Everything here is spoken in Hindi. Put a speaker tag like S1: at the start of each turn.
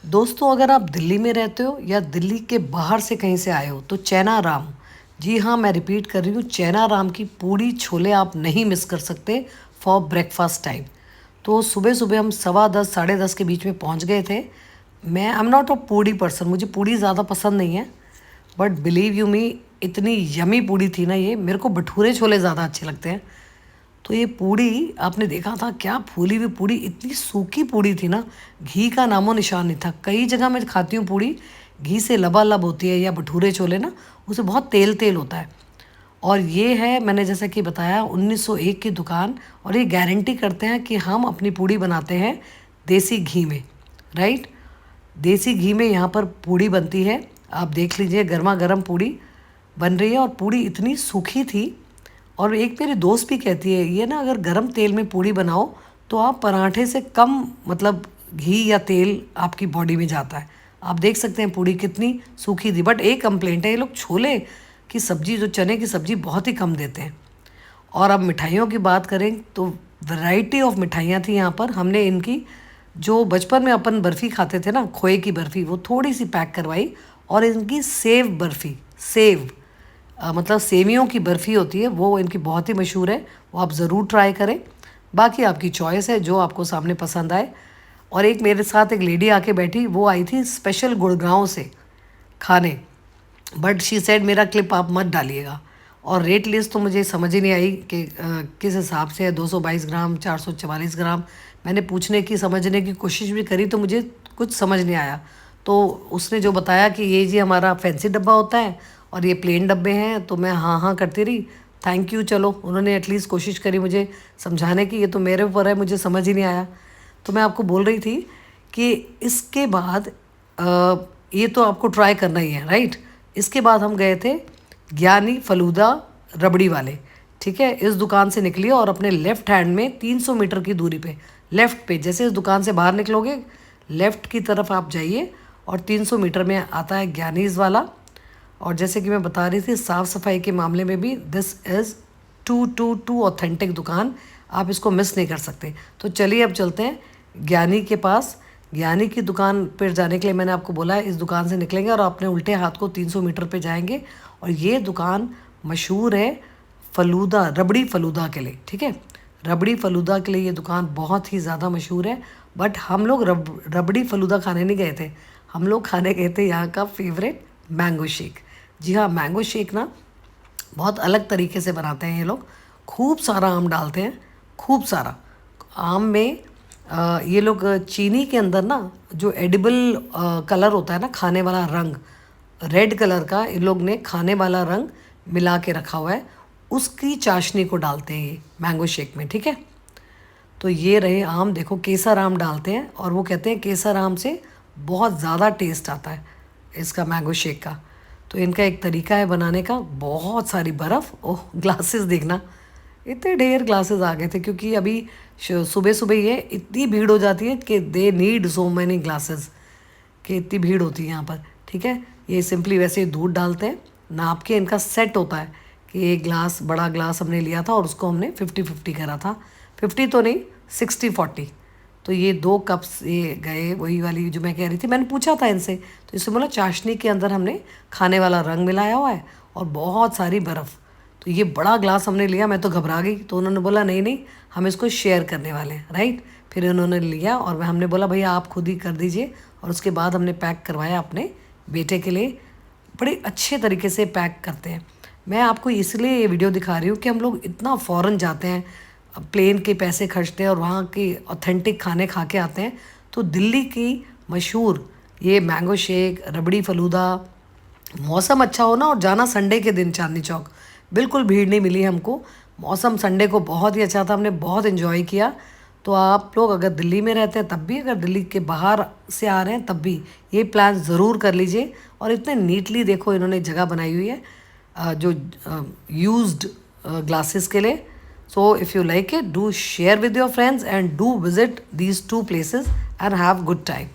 S1: दोस्तों, अगर आप दिल्ली में रहते हो या दिल्ली के बाहर से कहीं से आए हो तो चैना राम, जी हाँ, मैं रिपीट कर रही हूँ, चैना राम की पूड़ी छोले आप नहीं मिस कर सकते फॉर ब्रेकफास्ट टाइम। तो सुबह सुबह हम 10:15 10:30 के बीच में पहुँच गए थे। मैं I am not a puri person, मुझे पूड़ी ज़्यादा पसंद नहीं है, बट बिलीव यू मी, इतनी यमी पूड़ी थी ना ये। मेरे को भटूरे छोले ज़्यादा अच्छे लगते हैं। तो ये पूड़ी आपने देखा था क्या, फूली हुई पूड़ी, इतनी सूखी पूड़ी थी ना, घी का नामो निशान नहीं था। कई जगह मैं खाती हूँ पूड़ी घी से लबालब होती है, या भटूरे छोले ना, उसे बहुत तेल तेल होता है। और ये है, मैंने जैसा कि बताया, 1901 की दुकान, और ये गारंटी करते हैं कि हम अपनी पूड़ी बनाते हैं देसी घी में, राइट। देसी घी में यहाँ पर पूड़ी बनती है। आप देख लीजिए, गर्मा गर्म पूड़ी बन रही है, और पूड़ी इतनी सूखी थी। और एक मेरी दोस्त भी कहती है, ये ना अगर गरम तेल में पूड़ी बनाओ तो आप पराठे से कम, मतलब घी या तेल आपकी बॉडी में जाता है। आप देख सकते हैं पूड़ी कितनी सूखी थी। बट एक कंप्लेंट है, ये लोग छोले की सब्ज़ी, जो चने की सब्ज़ी, बहुत ही कम देते हैं। और अब मिठाइयों की बात करें तो वैरायटी ऑफ मिठाइयाँ थी यहाँ पर। हमने इनकी, जो बचपन में अपन बर्फ़ी खाते थे ना, खोए की बर्फ़ी, वो थोड़ी सी पैक करवाई। और इनकी सेव बर्फ़ी, सेव मतलब सेवियों की बर्फ़ी होती है, वो इनकी बहुत ही मशहूर है। वो आप ज़रूर ट्राई करें। बाकी आपकी चॉइस है, जो आपको सामने पसंद आए। और एक मेरे साथ एक लेडी आके बैठी, वो आई थी स्पेशल गुड़गांव से खाने। बट शी सेड मेरा क्लिप आप मत डालिएगा। और रेट लिस्ट तो मुझे समझ ही नहीं आई कि किस हिसाब से है, 222 ग्राम, 444 ग्राम। मैंने पूछने की, समझने की कोशिश भी करी तो मुझे कुछ समझ नहीं आया। तो उसने जो बताया कि ये जी हमारा फैंसी डब्बा होता है और ये प्लेन डब्बे हैं, तो मैं हाँ हाँ करती रही। थैंक यू, चलो उन्होंने एटलीस्ट कोशिश करी मुझे समझाने की। ये तो मेरे ऊपर है, मुझे समझ ही नहीं आया। तो मैं आपको बोल रही थी कि इसके बाद ये तो आपको ट्राई करना ही है, राइट। इसके बाद हम गए थे ज्ञानी फलूदा रबड़ी वाले, ठीक है। इस दुकान से निकलिए और अपने लेफ़्ट हैंड में 300 मीटर की दूरी पे, लेफ़्ट पे, जैसे इस दुकान से बाहर निकलोगे लेफ़्ट की तरफ आप जाइए, और 300 मीटर में आता है ज्ञानीज़ वाला। और जैसे कि मैं बता रही थी, साफ़ सफाई के मामले में भी दिस इज़ टू ऑथेंटिक दुकान, आप इसको मिस नहीं कर सकते। तो चलिए अब चलते हैं ज्ञानी के पास। ज्ञानी की दुकान पर जाने के लिए मैंने आपको बोला है, इस दुकान से निकलेंगे और अपने उल्टे हाथ को 300 मीटर पे जाएंगे। और ये दुकान मशहूर है फ़लूदा, रबड़ी फ़लूदा के लिए, ठीक है। रबड़ी फ़लूदा के लिए ये दुकान बहुत ही ज़्यादा मशहूर है। बट हम लोग रबड़ी फ़लूदा खाने नहीं गए थे, हम लोग खाने गए थे यहाँ का फेवरेट मैंगो शेक। जी हाँ, मैंगो शेक ना बहुत अलग तरीके से बनाते हैं ये लोग। खूब सारा आम डालते हैं, खूब सारा आम में। ये लोग चीनी के अंदर ना, जो एडिबल कलर होता है ना, खाने वाला रंग, रेड कलर का इन लोग ने खाने वाला रंग मिला के रखा हुआ है, उसकी चाशनी को डालते हैं ये मैंगो शेक में, ठीक है। तो ये रहे आम, देखो केसर आम डालते हैं, और वो कहते हैं केसर आम से बहुत ज़्यादा टेस्ट आता है इसका, मैंगो शेक का। तो इनका एक तरीका है बनाने का, बहुत सारी बर्फ़, ओह ग्लासेस देखना, इतने ढेर ग्लासेस आ गए थे, क्योंकि अभी सुबह सुबह ये इतनी भीड़ हो जाती है कि they need so many glasses, कि इतनी भीड़ होती है यहाँ पर, ठीक है। ये सिंपली वैसे ही दूध डालते हैं, नाप के इनका सेट होता है कि एक ग्लास, बड़ा ग्लास हमने लिया था और उसको हमने 50-50 करा था, 50 तो नहीं, 60-40। तो ये 2 कप्स ये गए, वही वाली जो मैं कह रही थी। मैंने पूछा था इनसे, तो इससे बोला चाशनी के अंदर हमने खाने वाला रंग मिलाया हुआ है और बहुत सारी बर्फ़। तो ये बड़ा ग्लास हमने लिया, मैं तो घबरा गई। तो उन्होंने बोला नहीं नहीं, हम इसको शेयर करने वाले हैं, राइट। फिर उन्होंने लिया और हमने बोला भैया आप खुद ही कर दीजिए। और उसके बाद हमने पैक करवाया अपने बेटे के लिए। बड़े अच्छे तरीके से पैक करते हैं। मैं आपको इसलिए ये वीडियो दिखा रही हूँ कि हम लोग इतना फ़ॉरेन जाते हैं, प्लेन के पैसे खर्चते हैं और वहाँ के ऑथेंटिक खाने खा के आते हैं। तो दिल्ली की मशहूर ये मैंगो शेक, रबड़ी फ़लूदा, मौसम अच्छा हो ना, और जाना संडे के दिन चांदनी चौक, बिल्कुल भीड़ नहीं मिली हमको। मौसम संडे को बहुत ही अच्छा था, हमने बहुत इन्जॉय किया। तो आप लोग अगर दिल्ली में रहते हैं तब भी, अगर दिल्ली के बाहर से आ रहे हैं तब भी, ये प्लान ज़रूर कर लीजिए। और इतने नीटली देखो इन्होंने जगह बनाई हुई है जो यूज्ड ग्लासेस के लिए। So if you like it, do share with your friends and do visit these 2 places and have good time.